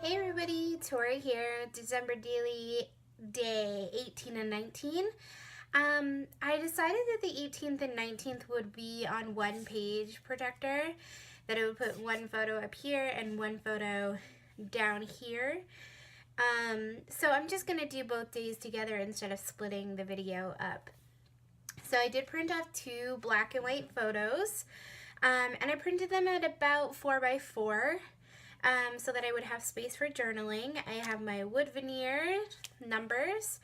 Hey everybody, Tori here, December Daily Day 18 and 19. I decided that the 18th and 19th would be on one page projector, that I would put one photo up here and one photo down here. So I'm just going to do both days together instead of splitting the video up. So I did print off two black and white photos, and I printed them at about 4x4. So that I would have space for journaling. I have my wood veneer numbers,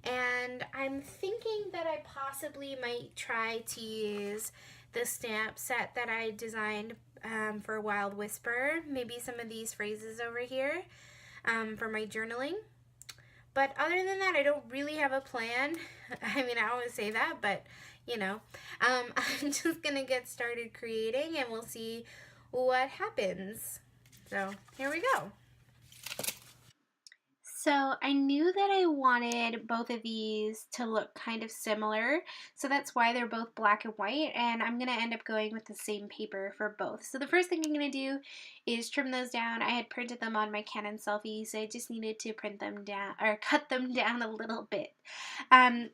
and I'm thinking that I possibly might try to use the stamp set that I designed for Wild Whisper, maybe some of these phrases over here for my journaling. But other than that, I don't really have a plan. I mean, I always say that, but I'm just gonna get started creating and we'll see what happens. So here we go. So I knew that I wanted both of these to look kind of similar, so that's why they're both black and white, and I'm going to end up going with the same paper for both. So the first thing I'm going to do is trim those down. I had printed them on my Canon Selfie, so I just needed to print them down, or cut them down a little bit.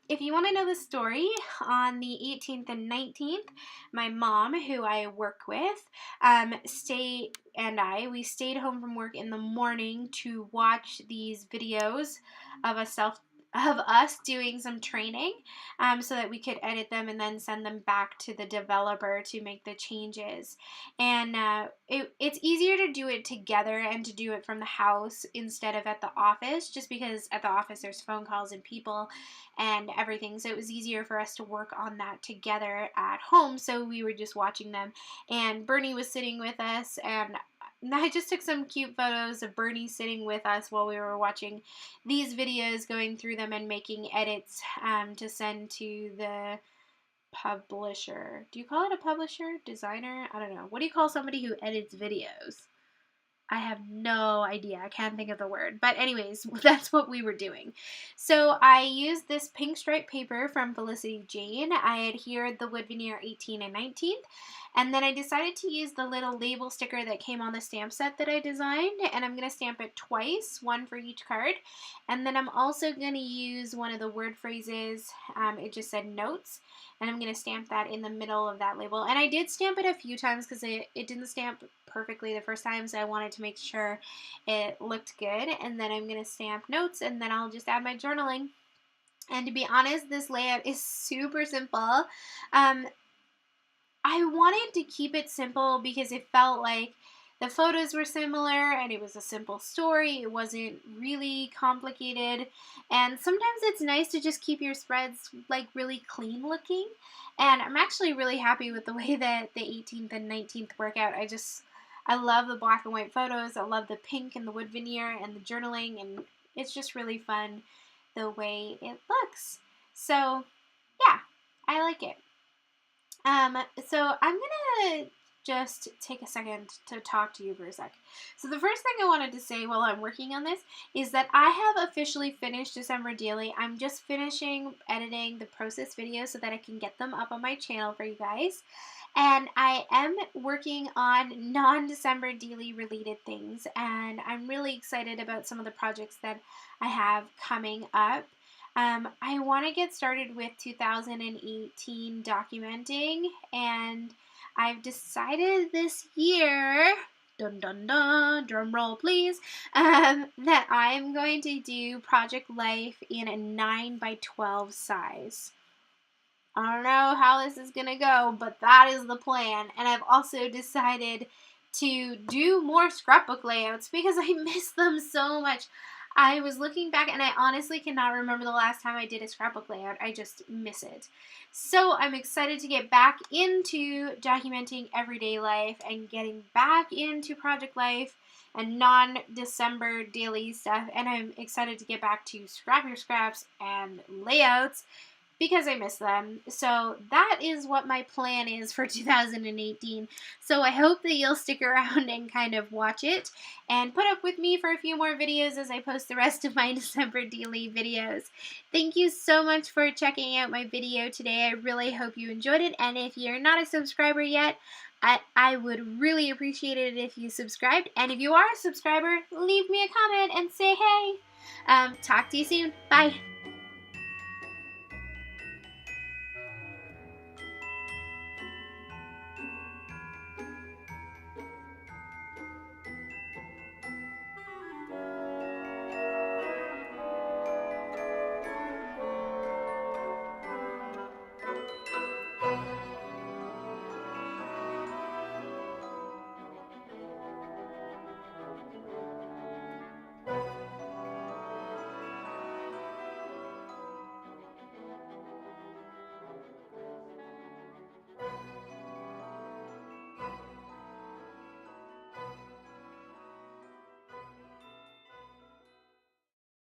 If you want to know the story, on the 18th and 19th, my mom, who I work with, we stayed home from work in the morning to watch these videos of us doing some training, so that we could edit them and then send them back to the developer to make the changes. And it's easier to do it together and to do it from the house instead of at the office, just because at the office there's phone calls and people and everything, so it was easier for us to work on that together at home. So we were just watching them, and Bernie was sitting with us, and I just took some cute photos of Bernie sitting with us while we were watching these videos, going through them and making edits to send to the publisher. Do you call it a publisher? Designer? I don't know. What do you call somebody who edits videos? I have no idea. I can't think of the word. But anyways, that's what we were doing. So I used this pink stripe paper from Felicity Jane. I adhered the wood veneer 18 and 19th. And then I decided to use the little label sticker that came on the stamp set that I designed. And I'm going to stamp it twice, one for each card. And then I'm also going to use one of the word phrases. It just said notes. And I'm going to stamp that in the middle of that label. And I did stamp it a few times because it didn't stamp perfectly the first time, so I wanted to make sure it looked good. And then I'm going to stamp notes, and then I'll just add my journaling. And to be honest, this layout is super simple. I wanted to keep it simple because it felt like the photos were similar and it was a simple story. It wasn't really complicated. And sometimes it's nice to just keep your spreads like really clean looking. And I'm actually really happy with the way that the 18th and 19th work out. I love the black and white photos. I love the pink and the wood veneer and the journaling, and it's just really fun the way it looks. So yeah, I like it. So I'm gonna just take a second to talk to you for a sec. So the first thing I wanted to say while I'm working on this is that I have officially finished December Daily. I'm just finishing editing the process videos so that I can get them up on my channel for you guys. And I am working on non-December Daily related things, and I'm really excited about some of the projects that I have coming up. I want to get started with 2018 documenting, and I've decided this year, dun dun dun, drum roll please, that I'm going to do Project Life in a 9x12 size. I don't know how this is going to go, but that is the plan. And I've also decided to do more scrapbook layouts because I miss them so much. I was looking back and I honestly cannot remember the last time I did a scrapbook layout. I just miss it. So I'm excited to get back into documenting everyday life and getting back into Project Life and non-December daily stuff. And I'm excited to get back to Scrap Your Scraps and layouts because I miss them. So that is what my plan is for 2018. So I hope that you'll stick around and kind of watch it and put up with me for a few more videos as I post the rest of my December daily videos. Thank you so much for checking out my video today. I really hope you enjoyed it, and if you're not a subscriber yet, I would really appreciate it if you subscribed. And if you are a subscriber, leave me a comment and say hey. Talk to you soon. Bye.